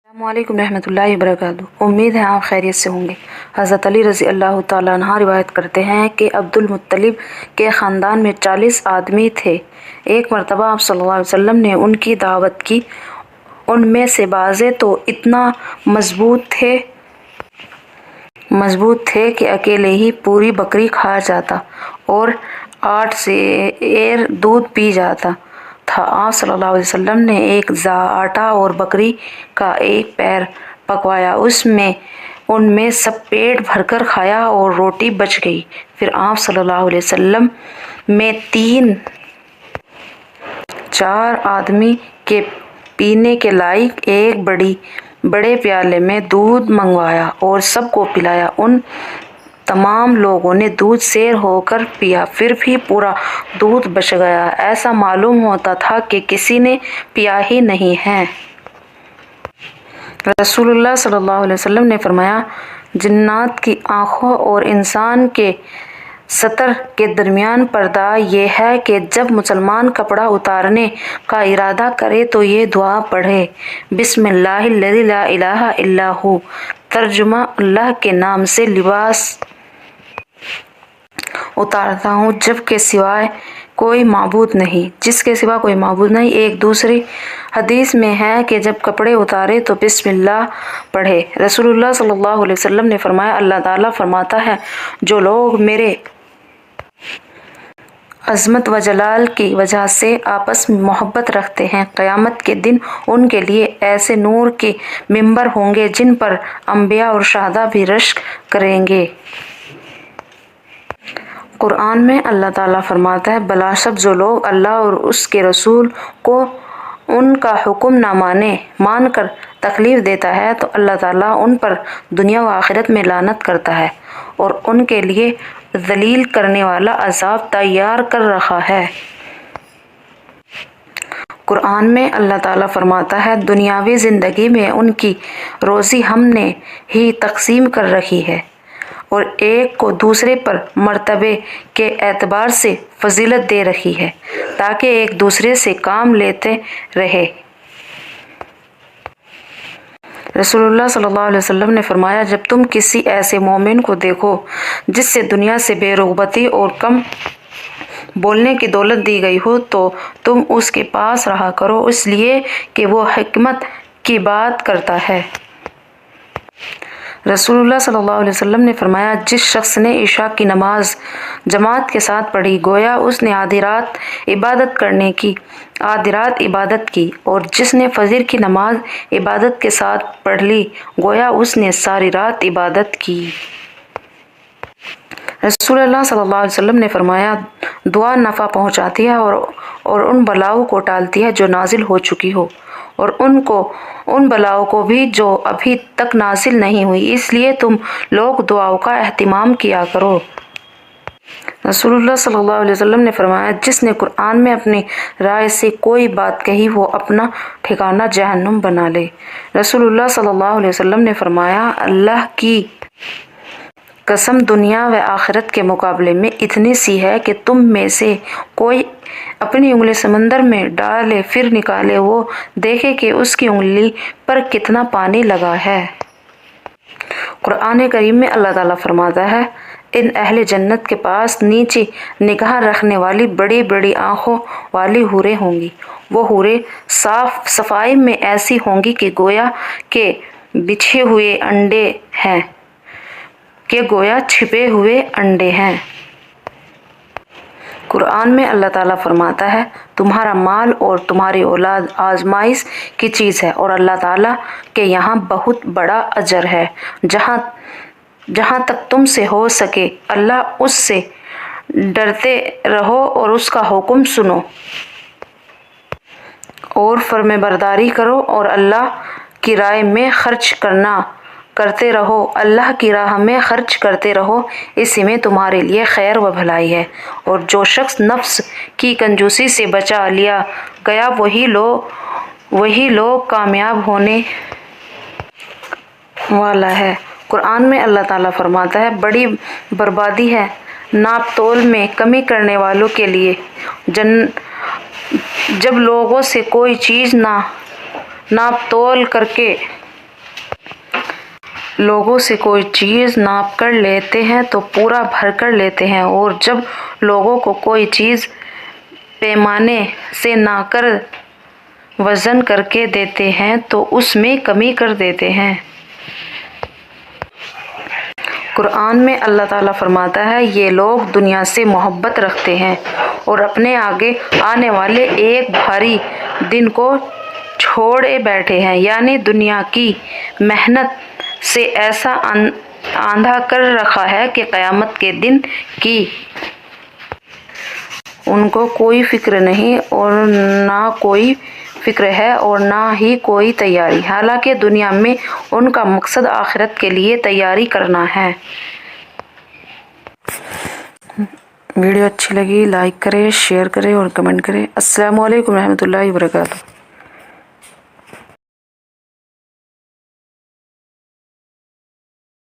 अस्सलामु अलैकुम रहमतुल्लाहि वबरकातुहू। उम्मीद है आप खैरियत से होंगे। हज़रत अली रज़ी अल्लाह तआला अन्हु रिवायत करते हैं कि अब्दुल मुत्तलिब के ख़ानदान में 40 आदमी थे। एक मरतबा आप सल्लल्लाहु अलैहि वसल्लम ने उनकी दावत की। उनमें से बाज़े तो इतना मजबूत थे कि अकेले ही पूरी बकरी खा जाता और 8 सेर दूध पी जाता था। आप सल्लल्लाहु अलैहि वसल्लम ने एक ज़ा आटा और बकरी का एक पैर पकवाया। उनमें सब पेट भरकर खाया और रोटी बच गई। फिर आप सल्लल्लाहु अलैहि वसल्लम में 4 आदमी के पीने के लायक एक बड़े प्याले में दूध मंगवाया और सबको पिलाया। उन तमाम लोगों ने दूध सैर होकर पिया, फिर भी पूरा दूध बच गया। ऐसा मालूम होता था कि किसी ने पिया ही नहीं है। रसूलुल्लाह सल्लल्लाहु अलैहि वसल्लम ने फरमाया, जिन्नात की आँखों और इंसान के सतर के दरमियान पर्दा ये है कि जब मुसलमान कपड़ा उतारने का इरादा करे तो ये दुआ पढ़े, बिस्मिल्लाहिल्लज़ी ला इलाहा इल्ला हू। तर्जुमा, अल्लाह के नाम से लिबास उतारता हूँ जिसके सिवा कोई माबूद नहीं। एक दूसरी हदीस में है कि जब कपड़े उतारे तो बिस्मिल्लाह पढ़े। रसूलुल्लाह सल्लल्लाहु अलैहि वसल्लम ने फरमाया, अल्लाह ताला फरमाता है, जो लोग मेरे अज़मत व जलाल की वजह से आपस में मोहब्बत रखते हैं, क़यामत के दिन उनके लिए ऐसे नूर के मिंबर होंगे जिन पर अंबिया और शहदा भी रश्क करेंगे। कुरान में अल्लाह ताला फरमाता है, बलाशक जो लोग अल्लाह और उसके रसूल को उनका हुक्म न मानकर तकलीफ देता है तो अल्लाह ताला उन पर दुनिया व आखिरत में लानत करता है और उनके लिए ज़लील करने वाला अज़ाब तैयार कर रखा है। कुरान में अल्लाह ताला फरमाता है, दुनियावी ज़िंदगी में उनकी रोज़ी हमने ही तक़सीम कर रखी है और एक को दूसरे पर मर्तबे के एतबार से फजीलत दे रखी है ताकि एक दूसरे से काम लेते रहे। रसूलुल्लाह सल्लल्लाहु अलैहि वसल्लम ने फरमाया, जब तुम किसी ऐसे मोमिन को देखो जिससे दुनिया से बेरुग़बती और कम बोलने की दौलत दी गई हो तो तुम उसके पास रहा करो, इसलिए कि वो हिकमत की बात करता है। रसूलुल्लाह सल्लल्लाहु अलैहि वसल्लम ने फरमाया, जिस शख्स ने इशा की नमाज जमात के साथ पढ़ी गोया उसने आधी रात इबादत की और जिसने फजर की नमाज इबादत के साथ पढ़ ली गोया उसने सारी रात इबादत की। रसूलुल्लाह सल्लल्लाहु अलैहि वसल्लम ने फरमाया, दुआ नफ़ा पहुँचाती है और उन बलाओं को टालती है जो नाजिल हो चुकी हो और उन बलाओं को भी जो अभी तक नाजिल नहीं हुई, इसलिए तुम लोग दुआओं का एहतिमाम किया करो। रसूलुल्लाह सल्लल्लाहु अलैहि वसल्लम ने फरमाया, जिसने कुरान में अपनी राय से कोई बात कही वो अपना ठिकाना जहन्नुम बना ले। रसूलुल्लाह सल्लल्लाहु अलैहि वसल्लम ने फरमाया, अल्लाह की कसम दुनिया व आखिरत के मुकाबले में इतनी सी है कि तुम में से कोई अपनी उंगली समंदर में डाले फिर निकाले वो देखे कि उसकी उंगली पर कितना पानी लगा है। कुरान करीम में अल्लाह ताला फरमाता है, इन अहले जन्नत के पास नीचे निगाह रखने वाली बड़ी बड़ी आँखों वाली हूरें होंगी। वो हूरें साफ सफाई में ऐसी होंगी कि गोया के बिछे हुए अंडे हैं गोया छिपे हुए अंडे हैं। कुरान में अल्लाह ताला फरमाता है, तुम्हारा माल और तुम्हारी औलाद आजमाइश की चीज़ है और अल्लाह ताला के यहाँ बहुत बड़ा अजर है। जहाँ तक तुमसे हो सके अल्लाह उससे डरते रहो और उसका हुक्म सुनो और फरमाबरदारी करो और अल्लाह की राह में खर्च करते रहो। अल्लाह की राह में खर्च करते रहो, इसी में तुम्हारे लिए खैर व भलाई है। और जो शख्स नफ्स की कंजूसी से बचा लिया गया वही लोग कामयाब होने वाला है। कुरान में अल्लाह ताला फरमाता है, बड़ी बर्बादी है नाप तोल में कमी करने वालों के लिए। जब लोगों से कोई चीज़ नाप तोल करके لوگوں سے کوئی چیز ناپ کر لیتے ہیں تو پورا بھر کر لیتے ہیں، اور جب لوگوں کو کوئی چیز پیمانے سے نہ کر وزن کر کے دیتے ہیں تو اس میں کمی کر دیتے ہیں۔ قرآن میں اللہ تعالیٰ فرماتا ہے، یہ لوگ دنیا سے محبت رکھتے ہیں اور اپنے آگے آنے والے ایک بھاری دن کو چھوڑے بیٹھے ہیں، یعنی دنیا کی محنت سے ایسا آندھا کر رکھا ہے کہ قیامت کے دن کی ان کو کوئی فکر نہیں، اور نہ کوئی فکر ہے اور نہ ہی کوئی تیاری، حالانکہ دنیا میں ان کا مقصد آخرت کے لیے تیاری کرنا ہے۔ ویڈیو اچھی لگی لائک کریں، شیئر کریں اور کمنٹ کریں۔ السلام علیکم ورحمۃ اللہ وبرکاتہ۔